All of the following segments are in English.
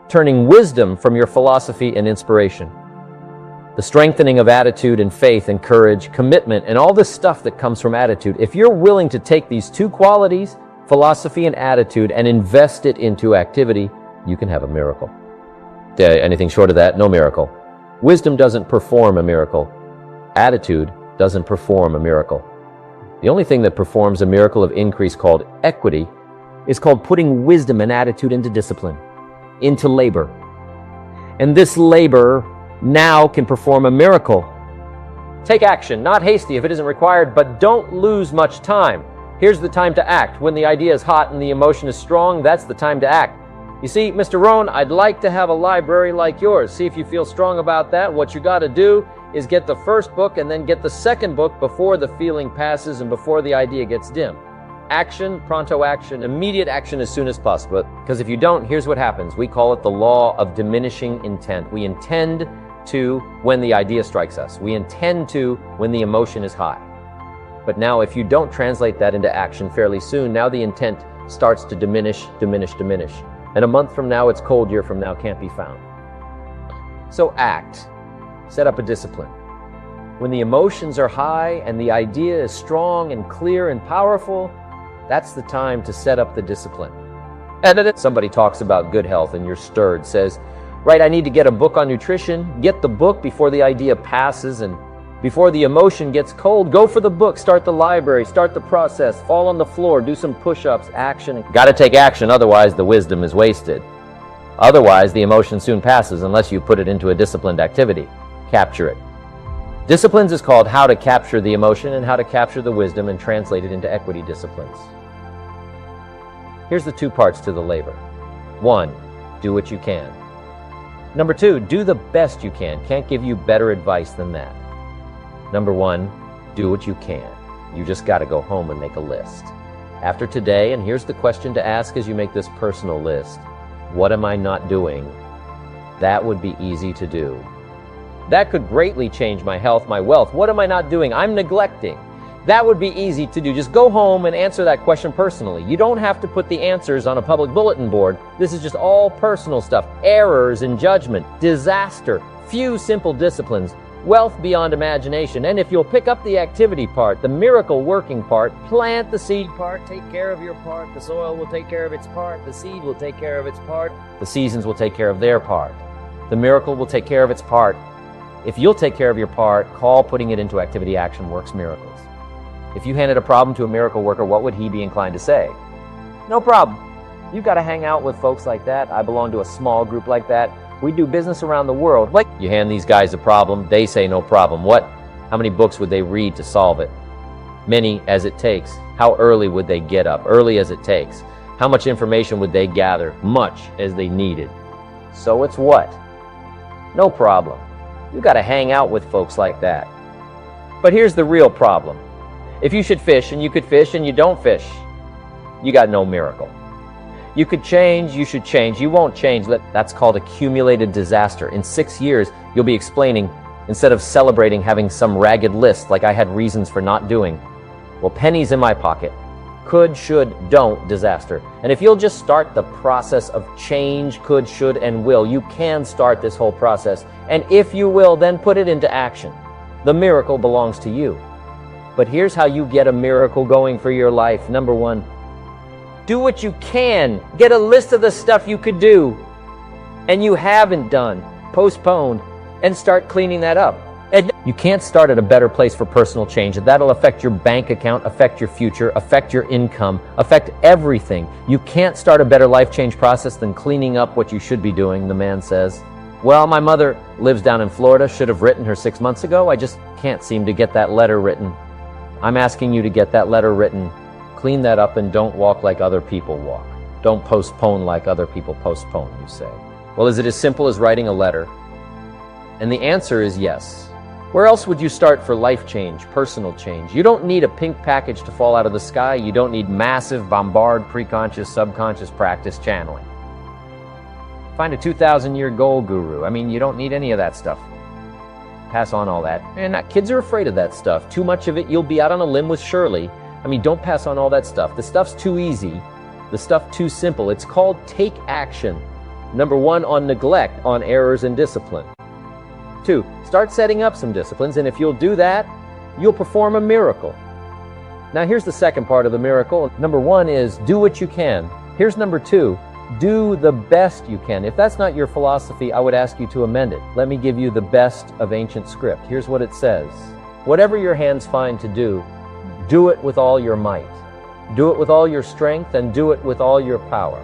turning wisdom from your philosophy and inspiration. The strengthening of attitude and faith and courage, commitment, and all this stuff that comes from attitude. If you're willing to take these two qualities, philosophy and attitude, and invest it into activity, you can have a miracle. Anything short of that, no miracle. Wisdom doesn't perform a miracle. Attitude doesn't perform a miracle. The only thing that performs a miracle of increase called equity is called putting wisdom and attitude into discipline, into labor. And this labor now can perform a miracle. Take action, not hasty if it isn't required, but don't lose much time. Here's the time to act. When the idea is hot and the emotion is strong, that's the time to act. You see, Mr. Rohn, I'd like to have a library like yours. See if you feel strong about that. What you got to do is get the first book and then get the second book before the feeling passes and before the idea gets dim. Action, pronto action, immediate action as soon as possible. Because if you don't, here's what happens. We call it the law of diminishing intent. We intend to when the idea strikes us. We intend to when the emotion is high. But now if you don't translate that into action fairly soon, now the intent starts to diminish. And a month from now, it's cold, year from now, can't be found. So act. Set up a discipline. When the emotions are high and the idea is strong and clear and powerful, that's the time to set up the discipline. And then somebody talks about good health and you're stirred, says, right, I need to get a book on nutrition. Get the book before the idea passes and before the emotion gets cold. Go for the book, start the library, start the process, fall on the floor, do some push-ups, action. Got to take action, otherwise the wisdom is wasted. Otherwise, the emotion soon passes unless you put it into a disciplined activity. Capture it. Disciplines is called how to capture the emotion and how to capture the wisdom and translate it into equity disciplines. Here's the two parts to the labor. 1, do what you can. Number 2, do the best you can. Can't give you better advice than that. Number 1, do what you can. You just got to go home and make a list. After today, and here's the question to ask as you make this personal list, what am I not doing? That would be easy to do. That could greatly change my health, my wealth. What am I not doing? I'm neglecting. That would be easy to do. Just go home and answer that question personally. You don't have to put the answers on a public bulletin board. This is just all personal stuff. Errors in judgment, disaster, few simple disciplines, wealth beyond imagination. And if you'll pick up the activity part, the miracle working part, plant the seed part, take care of your part, the soil will take care of its part, the seed will take care of its part, the seasons will take care of their part, the miracle will take care of its part. If you'll take care of your part, call putting it into activity action works miracles. If you handed a problem to a miracle worker, what would he be inclined to say? No problem. You've got to hang out with folks like that. I belong to a small group like that. We do business around the world. Like, you hand these guys a problem, they say no problem. What? How many books would they read to solve it? Many as it takes. How early would they get up? Early as it takes. How much information would they gather? Much as they needed. So it's what? No problem. You got to hang out with folks like that. But here's the real problem. If you should fish and you could fish and you don't fish, you got no miracle. You could change, you should change, you won't change. That's called accumulated disaster. In 6 years, you'll be explaining, instead of celebrating having some ragged list like I had reasons for not doing. Well, pennies in my pocket. Could, should, don't, disaster. And if you'll just start the process of change, could, should, and will, you can start this whole process. And if you will, then put it into action. The miracle belongs to you. But here's how you get a miracle going for your life. Number 1, do what you can. Get a list of the stuff you could do and you haven't done, postponed, and start cleaning that up. And you can't start at a better place for personal change. That'll affect your bank account, affect your future, affect your income, affect everything. You can't start a better life change process than cleaning up what you should be doing, the man says. Well, my mother lives down in Florida, should have written her 6 months ago. I just can't seem to get that letter written. I'm asking you to get that letter written. Clean that up and don't walk like other people walk. Don't postpone like other people postpone, you say. Well, is it as simple as writing a letter? And the answer is yes. Where else would you start for life change, personal change? You don't need a pink package to fall out of the sky. You don't need massive, bombard, preconscious, subconscious practice channeling. Find a 2,000-year goal guru. I mean, you don't need any of that stuff. Pass on all that. And kids are afraid of that stuff. Too much of it, you'll be out on a limb with Shirley. I mean, don't pass on all that stuff. The stuff's too easy. The stuff too simple. It's called take action. Number 1, on neglect, on errors in discipline. 2, start setting up some disciplines, and if you'll do that, you'll perform a miracle. Now here's the second part of the miracle. Number 1 is do what you can. Here's number 2, do the best you can. If that's not your philosophy, I would ask you to amend it. Let me give you the best of ancient script. Here's what it says. Whatever your hands find to do, do it with all your might. Do it with all your strength, and do it with all your power.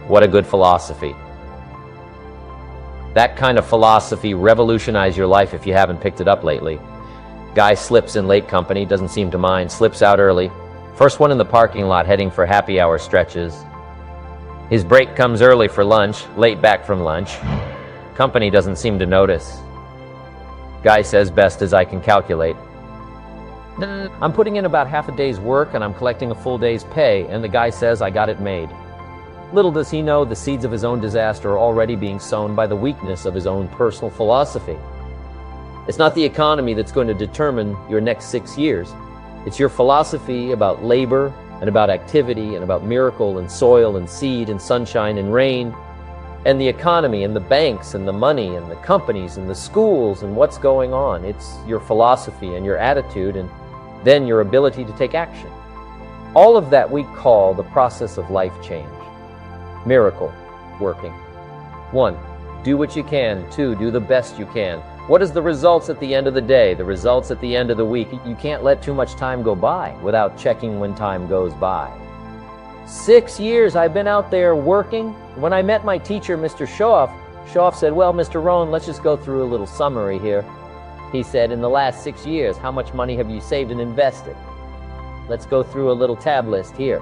What a good philosophy. That kind of philosophy revolutionized your life if you haven't picked it up lately. Guy slips in late company, doesn't seem to mind, slips out early. First one in the parking lot heading for happy hour stretches. His break comes early for lunch, late back from lunch. Company doesn't seem to notice. Guy says, best as I can calculate. I'm putting in about half a day's work and I'm collecting a full day's pay, and the guy says I got it made. Little does he know the seeds of his own disaster are already being sown by the weakness of his own personal philosophy. It's not the economy that's going to determine your next 6 years. It's your philosophy about labor and about activity and about miracle and soil and seed and sunshine and rain and the economy and the banks and the money and the companies and the schools and what's going on. It's your philosophy and your attitude and then your ability to take action. All of that we call the process of life change. Miracle working. 1, do what you can. 2, do the best you can. What is the results at the end of the day? The results at the end of the week? You can't let too much time go by without checking when time goes by. 6 years I've been out there working. When I met my teacher, Mr. Shoff said, well, Mr. Rohn, let's just go through a little summary here. He said, in the last 6 years, how much money have you saved and invested? Let's go through a little tab list here.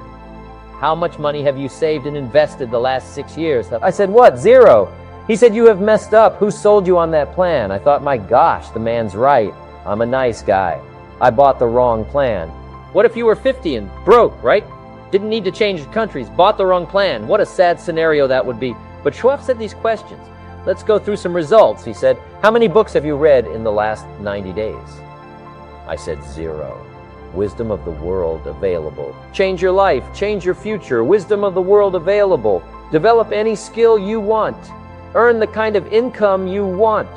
How much money have you saved and invested the last 6 years? I said, what? 0. He said, you have messed up. Who sold you on that plan? I thought, my gosh, the man's right. I'm a nice guy. I bought the wrong plan. What if you were 50 and broke, right? Didn't need to change countries, bought the wrong plan. What a sad scenario that would be. But Schweff said these questions. Let's go through some results. He said, how many books have you read in the last 90 days? I said, 0. Wisdom of the world available. Change your life, change your future. Wisdom of the world available. Develop any skill you want. Earn the kind of income you want.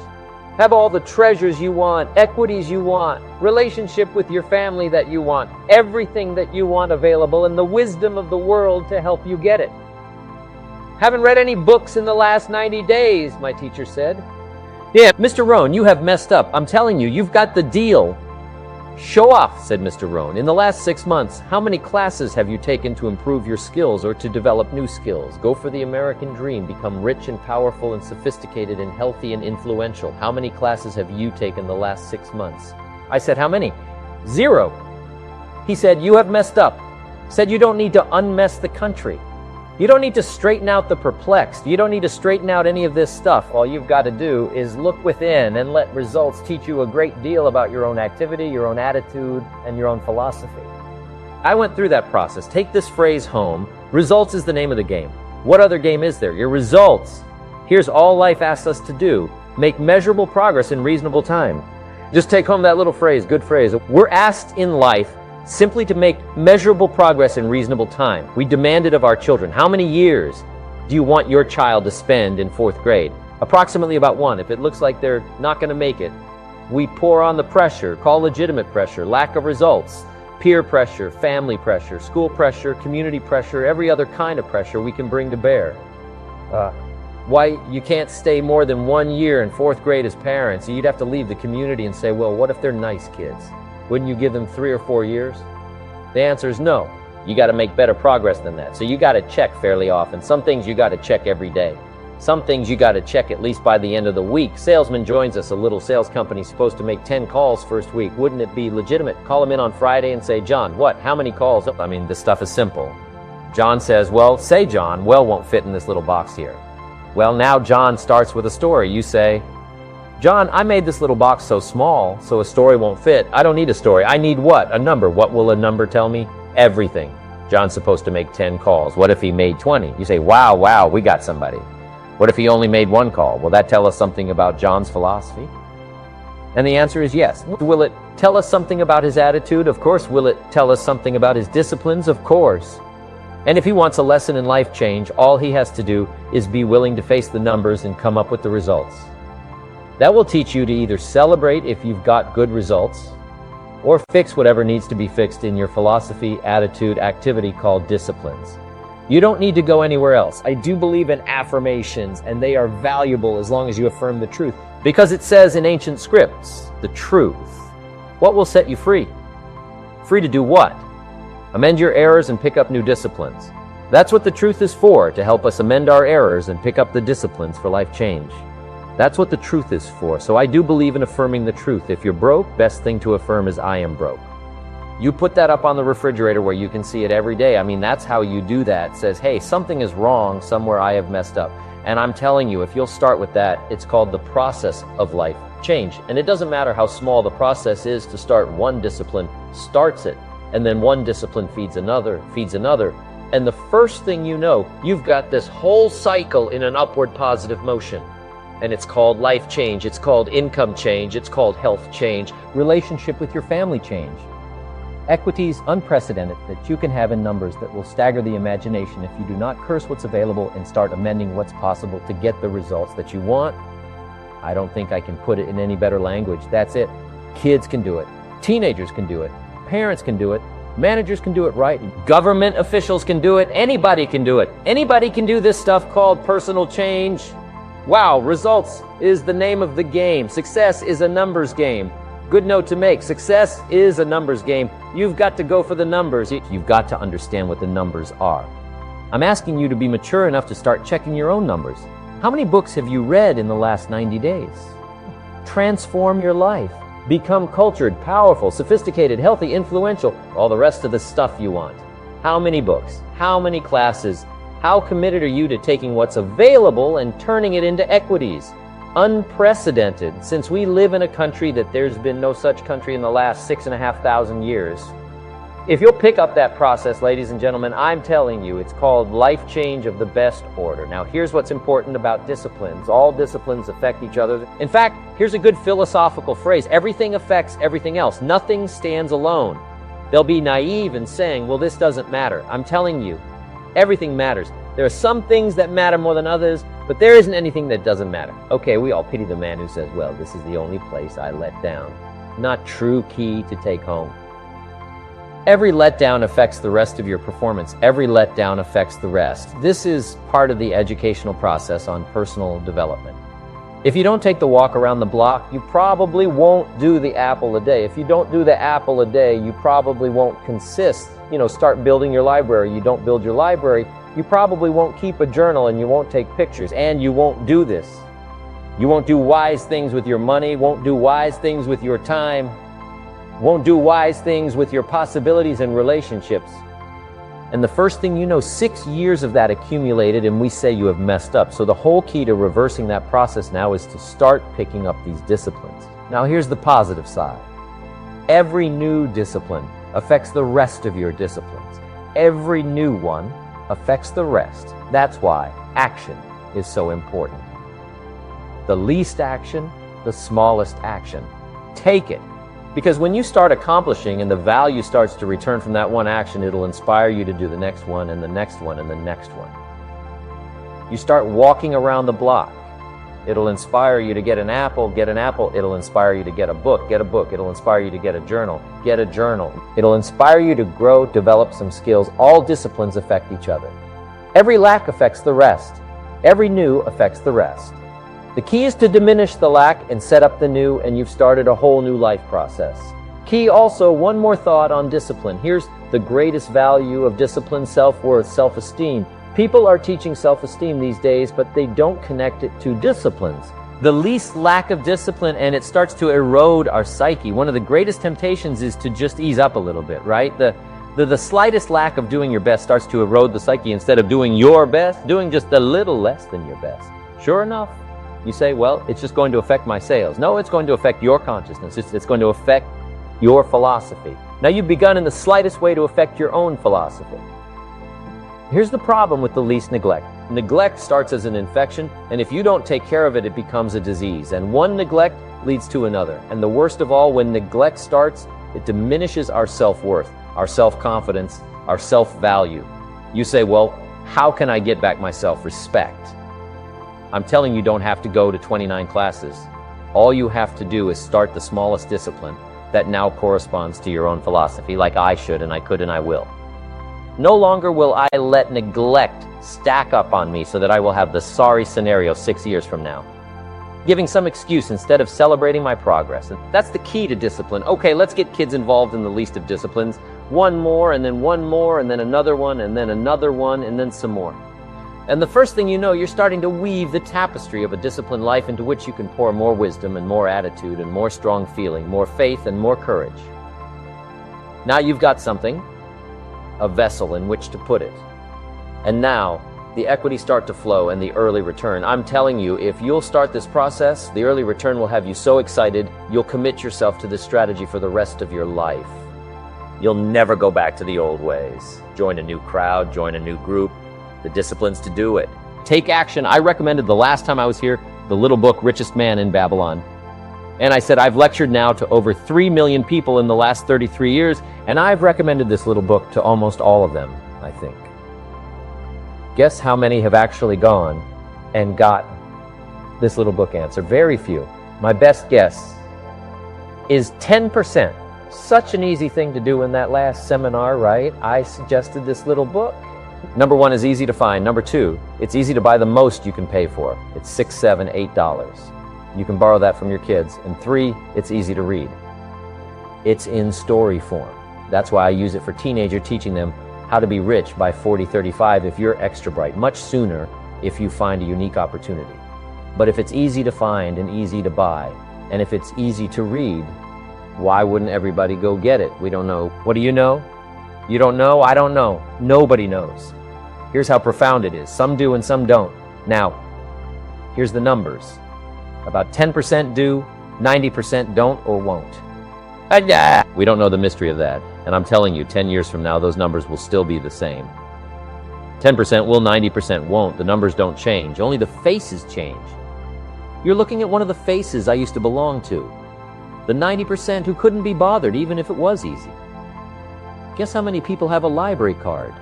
Have all the treasures you want, equities you want, relationship with your family that you want, everything that you want available, and the wisdom of the world to help you get it. Haven't read any books in the last 90 days, my teacher said. Yeah, Mr. Rohn, you have messed up. I'm telling you, you've got the deal. Show off, said Mr. Rohn. In the last 6 months, how many classes have you taken to improve your skills or to develop new skills? Go for the American dream. Become rich and powerful and sophisticated and healthy and influential. How many classes have you taken the last 6 months? I said, how many? 0. He said, you have messed up. Said you don't need to unmess the country. You don't need to straighten out the perplexed. You don't need to straighten out any of this stuff. All you've got to do is look within and let results teach you a great deal about your own activity, your own attitude, and your own philosophy. I went through that process. Take this phrase home. Results is the name of the game. What other game is there? Your results. Here's all life asks us to do. Make measurable progress in reasonable time. Just take home that little phrase, good phrase. We're asked in life simply to make measurable progress in reasonable time. We demand it of our children. How many years do you want your child to spend in 4th grade? Approximately about 1. If it looks like they're not going to make it, we pour on the pressure, call legitimate pressure, lack of results, peer pressure, family pressure, school pressure, community pressure, every other kind of pressure we can bring to bear. Why you can't stay more than 1 year in 4th grade as parents. You'd have to leave the community and say, well, what if they're nice kids? Wouldn't you give them 3 or 4 years? The answer is no. You got to make better progress than that. So you got to check fairly often. Some things you got to check every day. Some things you got to check at least by the end of the week. Salesman joins us. A little sales company supposed to make 10 calls first week. Wouldn't it be legitimate? Call him in on Friday and say, John, what? How many calls? I mean, this stuff is simple. John says, well, say John, well won't fit in this little box here. Well, now John starts with a story. You say, John, I made this little box so small, so a story won't fit. I don't need a story. I need what? A number. What will a number tell me? Everything. John's supposed to make 10 calls. What if he made 20? You say, wow, we got somebody. What if he only made 1 call? Will that tell us something about John's philosophy? And the answer is yes. Will it tell us something about his attitude? Of course. Will it tell us something about his disciplines? Of course. And if he wants a lesson in life change, all he has to do is be willing to face the numbers and come up with the results. That will teach you to either celebrate if you've got good results, or fix whatever needs to be fixed in your philosophy, attitude, activity called disciplines. You don't need to go anywhere else. I do believe in affirmations, and they are valuable as long as you affirm the truth. Because it says in ancient scripts, the truth. What will set you free? Free to do what? Amend your errors and pick up new disciplines. That's what the truth is for, to help us amend our errors and pick up the disciplines for life change. That's what the truth is for. So I do believe in affirming the truth. If you're broke, best thing to affirm is I am broke. You put that up on the refrigerator where you can see it every day. I mean, that's how you do that. It says, hey, something is wrong somewhere, I have messed up. And I'm telling you, if you'll start with that, it's called the process of life change. And it doesn't matter how small the process is to start one discipline, starts it. And then one discipline feeds another. And the first thing you know, you've got this whole cycle in an upward positive motion. And it's called life change, it's called income change, it's called health change, relationship with your family change. Equities unprecedented that you can have in numbers that will stagger the imagination if you do not curse what's available and start amending what's possible to get the results that you want. I don't think I can put it in any better language. That's it. Kids can do it. Teenagers can do it. Parents can do it. Managers can do it, right? Government officials can do it. Anybody can do it. Anybody can do this stuff called personal change. Wow, results is the name of the game. Success is a numbers game. Good note to make. Success is a numbers game. You've got to go for the numbers. You've got to understand what the numbers are. I'm asking you to be mature enough to start checking your own numbers. How many books have you read in the last 90 days? Transform your life. Become cultured, powerful, sophisticated, healthy, influential, all the rest of the stuff you want. How many books? How many classes? How committed are you to taking what's available and turning it into equities? Unprecedented, since we live in a country that there's been no such country in the last 6,500 years. If you'll pick up that process, ladies and gentlemen, I'm telling you, it's called life change of the best order. Now, here's what's important about disciplines. All disciplines affect each other. In fact, here's a good philosophical phrase. Everything affects everything else. Nothing stands alone. They'll be naive in saying, well, this doesn't matter. I'm telling you, everything matters. There are some things that matter more than others, but there isn't anything that doesn't matter. Okay, we all pity the man who says, well, this is the only place I let down. Not true key to take home. Every letdown affects the rest of your performance. Every letdown affects the rest. This is part of the educational process on personal development. If you don't take the walk around the block, you probably won't do the apple a day. If you don't do the apple a day, you probably won't start building your library. You don't build your library, you probably won't keep a journal, and you won't take pictures, and you won't do this. You won't do wise things with your money, won't do wise things with your time, won't do wise things with your possibilities and relationships. And the first thing you know, 6 years of that accumulated, and we say you have messed up. So the whole key to reversing that process now is to start picking up these disciplines. Now here's the positive side. Every new discipline affects the rest of your disciplines. Every new one affects the rest. That's why action is so important. The least action, the smallest action. Take it. Because when you start accomplishing and the value starts to return from that one action, it'll inspire you to do the next one and the next one and the next one. You start walking around the block. It'll inspire you to get an apple, it'll inspire you to get a book, it'll inspire you to get a journal, get a journal. It'll inspire you to grow, develop some skills. All disciplines affect each other. Every lack affects the rest. Every new affects the rest. The key is to diminish the lack and set up the new, and you've started a whole new life process. Key also, one more thought on discipline. Here's the greatest value of discipline: self-worth, self-esteem. People are teaching self-esteem these days, but they don't connect it to disciplines. The least lack of discipline, and it starts to erode our psyche. One of the greatest temptations is to just ease up a little bit, right? The slightest lack of doing your best starts to erode the psyche. Instead of doing your best, doing just a little less than your best. Sure enough, you say, well, it's just going to affect my sales. No, it's going to affect your consciousness. It's going to affect your philosophy. Now, you've begun in the slightest way to affect your own philosophy. Here's the problem with the least neglect. Neglect starts as an infection, and if you don't take care of it, it becomes a disease. And one neglect leads to another. And the worst of all, when neglect starts, it diminishes our self-worth, our self-confidence, our self-value. You say, well, how can I get back my self-respect? I'm telling you, don't have to go to 29 classes. All you have to do is start the smallest discipline that now corresponds to your own philosophy, like I should and I could and I will. No longer will I let neglect stack up on me so that I will have the sorry scenario 6 years from now. Giving some excuse instead of celebrating my progress. And that's the key to discipline. Okay, let's get kids involved in the least of disciplines. One more, and then another one, and then another one, and then some more. And the first thing you know, you're starting to weave the tapestry of a disciplined life into which you can pour more wisdom and more attitude and more strong feeling, more faith and more courage. Now you've got something, a vessel in which to put it. And now the equities start to flow and the early return. I'm telling you, if you'll start this process, the early return will have you so excited, you'll commit yourself to this strategy for the rest of your life. You'll never go back to the old ways. Join a new crowd, join a new group, the disciplines to do it. Take action. I recommended the last time I was here, the little book, Richest Man in Babylon. And I said, I've lectured now to over 3 million people in the last 33 years, and I've recommended this little book to almost all of them, I think. Guess how many have actually gone and got this little book answer? Very few. My best guess is 10%. Such an easy thing to do in that last seminar, right? I suggested this little book. Number one is easy to find. Number two, it's easy to buy the most you can pay for. It's $6, $7, $8. You can borrow that from your kids. And three, it's easy to read. It's in story form. That's why I use it for teenagers, teaching them how to be rich by 40, 35 if you're extra bright, much sooner if you find a unique opportunity. But if it's easy to find and easy to buy, and if it's easy to read, why wouldn't everybody go get it? We don't know. What do you know? You don't know? I don't know. Nobody knows. Here's how profound it is. Some do and some don't. Now, here's the numbers. About 10% do, 90% don't or won't. We don't know the mystery of that. And I'm telling you, 10 years from now, those numbers will still be the same. 10% will, 90% won't. The numbers don't change. Only the faces change. You're looking at one of the faces I used to belong to. The 90% who couldn't be bothered, even if it was easy. Guess how many people have a library card?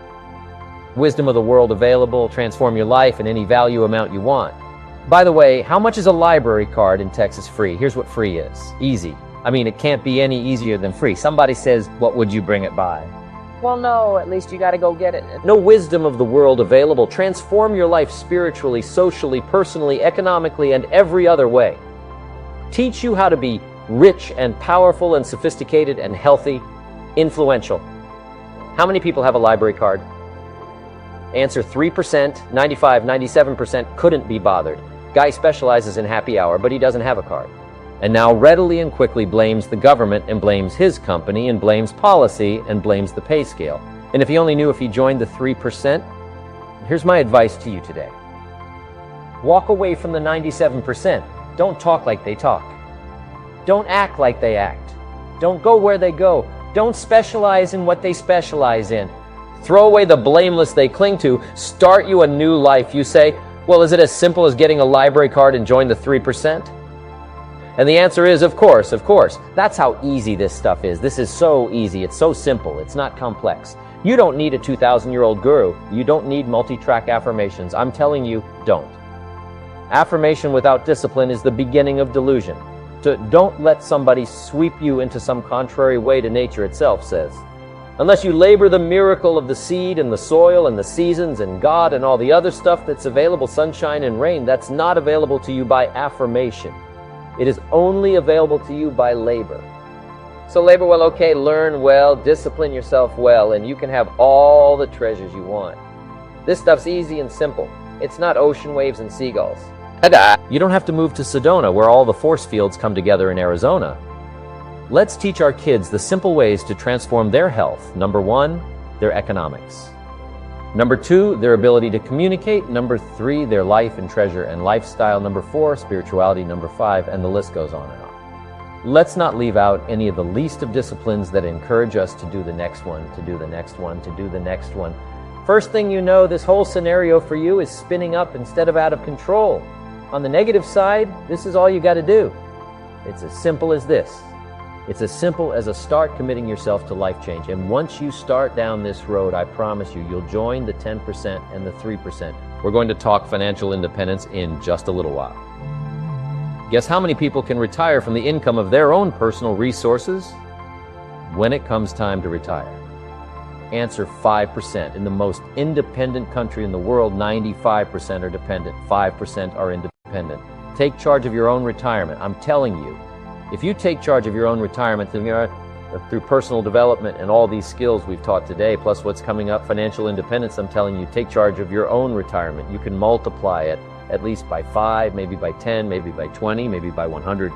Wisdom of the world available, transform your life in any value amount you want. By the way, how much is a library card in Texas free? Here's what free is. Easy. I mean, it can't be any easier than free. Somebody says, what would you bring it by? Well, no, at least you got to go get it. No wisdom of the world available. Transform your life spiritually, socially, personally, economically, and every other way. Teach you how to be rich and powerful and sophisticated and healthy, influential. How many people have a library card? Answer 3%, 95, 97% couldn't be bothered. Guy specializes in happy hour, but he doesn't have a card. And now readily and quickly blames the government and blames his company and blames policy and blames the pay scale. And if he only knew if he joined the 3%, here's my advice to you today. Walk away from the 97%. Don't talk like they talk. Don't act like they act. Don't go where they go. Don't specialize in what they specialize in. Throw away the blameless they cling to. Start you a new life. You say, well, is it as simple as getting a library card and join the 3%? And the answer is, of course, of course. That's how easy this stuff is. This is so easy. It's so simple. It's not complex. You don't need a 2,000-year-old guru. You don't need multi-track affirmations. I'm telling you, don't. Affirmation without discipline is the beginning of delusion. Don't let somebody sweep you into some contrary way to nature itself says. Unless you labor the miracle of the seed and the soil and the seasons and God and all the other stuff that's available, sunshine and rain, that's not available to you by affirmation. It is only available to you by labor. So labor well, okay, learn well, discipline yourself well, and you can have all the treasures you want. This stuff's easy and simple. It's not ocean waves and seagulls. You don't have to move to Sedona, where all the force fields come together in Arizona. Let's teach our kids the simple ways to transform their health. Number one, their economics. Number two, their ability to communicate. Number three, their life and treasure and lifestyle. Number four, spirituality. Number five, and the list goes on and on. Let's not leave out any of the least of disciplines that encourage us to do the next one, to do the next one, to do the next one. First thing you know, this whole scenario for you is spinning up instead of out of control. On the negative side, this is all you got to do. It's as simple as this. It's as simple as a start committing yourself to life change. And once you start down this road, I promise you, you'll join the 10% and the 3%. We're going to talk financial independence in just a little while. Guess how many people can retire from the income of their own personal resources when it comes time to retire? Answer 5%. In the most independent country in the world, 95% are dependent, 5% are independent. Take charge of your own retirement. I'm telling you, if you take charge of your own retirement through personal development and all these skills we've taught today, plus what's coming up, financial independence, I'm telling you, take charge of your own retirement. You can multiply it at least by 5, maybe by 10, maybe by 20, maybe by 100.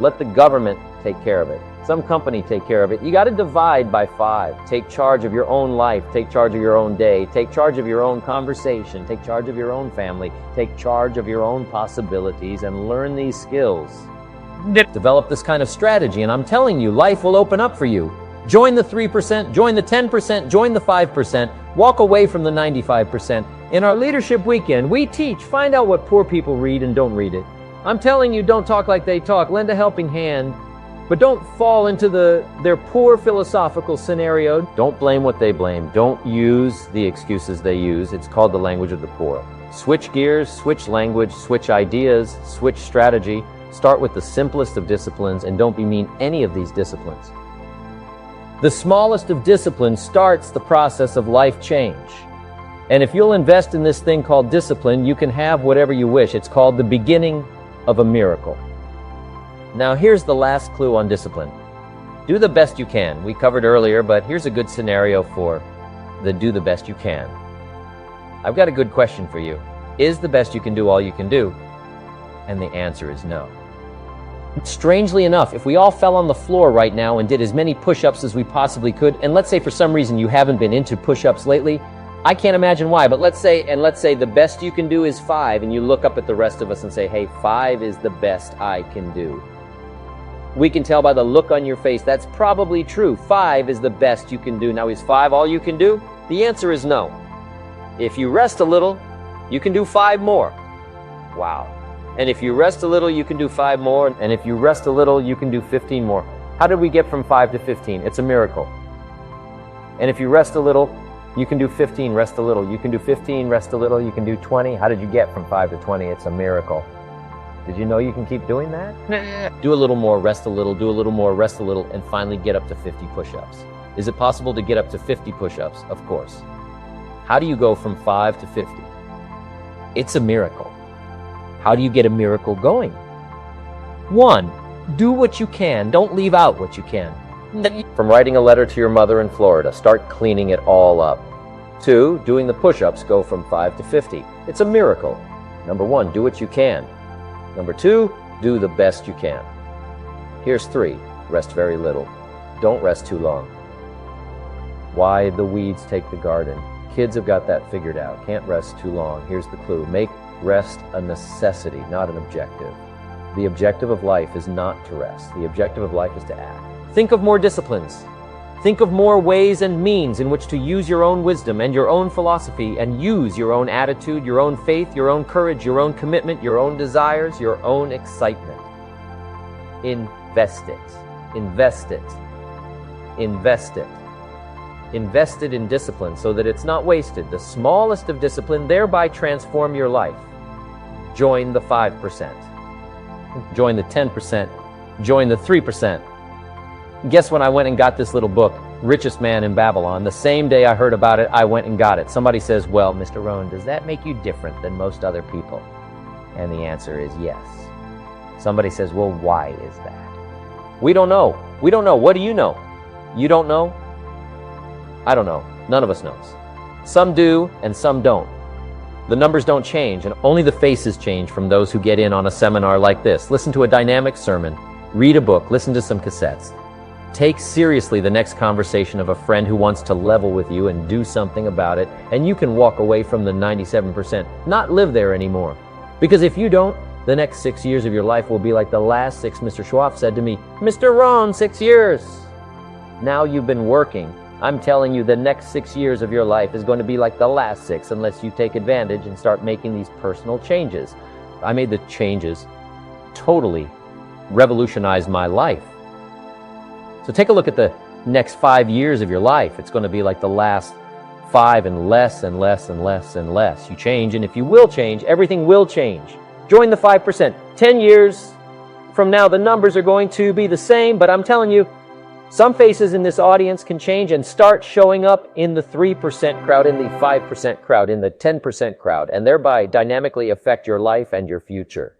Let the government take care of it. Some company take care of it. You got to divide by 5. Take charge of your own life. Take charge of your own day. Take charge of your own conversation. Take charge of your own family. Take charge of your own possibilities and learn these skills. Develop this kind of strategy, and I'm telling you, life will open up for you. Join the 3%, join the 10%, join the 5%, walk away from the 95%. In our Leadership Weekend, we teach, find out what poor people read and don't read it. I'm telling you, don't talk like they talk, lend a helping hand, but don't fall into their poor philosophical scenario. Don't blame what they blame. Don't use the excuses they use. It's called the language of the poor. Switch gears, switch language, switch ideas, switch strategy. Start with the simplest of disciplines and don't bemean any of these disciplines. The smallest of disciplines starts the process of life change. And if you'll invest in this thing called discipline, you can have whatever you wish. It's called the beginning of a miracle. Now here's the last clue on discipline. Do the best you can. We covered earlier, but here's a good scenario for the do the best you can. I've got a good question for you. Is the best you can do all you can do? And the answer is no. Strangely enough, if we all fell on the floor right now and did as many push-ups as we possibly could, and let's say for some reason you haven't been into push-ups lately, I can't imagine why, but let's say the best you can do is 5, and you look up at the rest of us and say, hey, 5 is the best I can do. We can tell by the look on your face that's probably true. 5 is the best you can do. Now, is 5 all you can do? The answer is no. If you rest a little, you can do 5 more. Wow. And if you rest a little, you can do 5 more. And if you rest a little, you can do 15 more. How did we get from 5 to 15? It's a miracle. And if you rest a little, you can do 15, rest a little. You can do 15, rest a little. You can do 20. How did you get from 5 to 20? It's a miracle. Did you know you can keep doing that? Do a little more, rest a little, do a little more, rest a little, and finally get up to 50 push-ups. Is it possible to get up to 50 push-ups? Of course. How do you go from 5 to 50? It's a miracle. How do you get a miracle going? 1, do what you can. Don't leave out what you can. From writing a letter to your mother in Florida, start cleaning it all up. 2, doing the push-ups, go from 5 to 50. It's a miracle. Number 1, do what you can. Number 2, do the best you can. Here's 3, rest very little. Don't rest too long. Why the weeds take the garden. Kids have got that figured out. Can't rest too long. Here's the clue. Make rest a necessity, not an objective. The objective of life is not to rest. The objective of life is to act. Think of more disciplines. Think of more ways and means in which to use your own wisdom and your own philosophy and use your own attitude, your own faith, your own courage, your own commitment, your own desires, your own excitement. Invest it. Invest it. Invest it. Invest it in discipline so that it's not wasted. The smallest of discipline, thereby transform your life. Join the 5%. Join the 10%. Join the 3%. Guess when I went and got this little book, Richest Man in Babylon, the same day I heard about it, I went and got it. Somebody says, well, Mr. Rohn, does that make you different than most other people? And the answer is yes. Somebody says, well, why is that? We don't know. We don't know. What do you know? You don't know? I don't know. None of us knows. Some do and some don't. The numbers don't change, and only the faces change from those who get in on a seminar like this. Listen to a dynamic sermon, read a book, listen to some cassettes. Take seriously the next conversation of a friend who wants to level with you and do something about it, and you can walk away from the 97%, not live there anymore. Because if you don't, the next 6 years of your life will be like the last 6. Mr. Schwab said to me, Mr. Rohn, 6 years. Now you've been working. I'm telling you, the next 6 years of your life is going to be like the last 6 unless you take advantage and start making these personal changes. I made the changes, totally revolutionized my life. So take a look at the next 5 years of your life. It's going to be like the last 5 and less and less and less and less. You change, and if you will change, everything will change. Join the 5%. 10 years from now, the numbers are going to be the same, but I'm telling you, some faces in this audience can change and start showing up in the 3% crowd, in the 5% crowd, in the 10% crowd, and thereby dynamically affect your life and your future.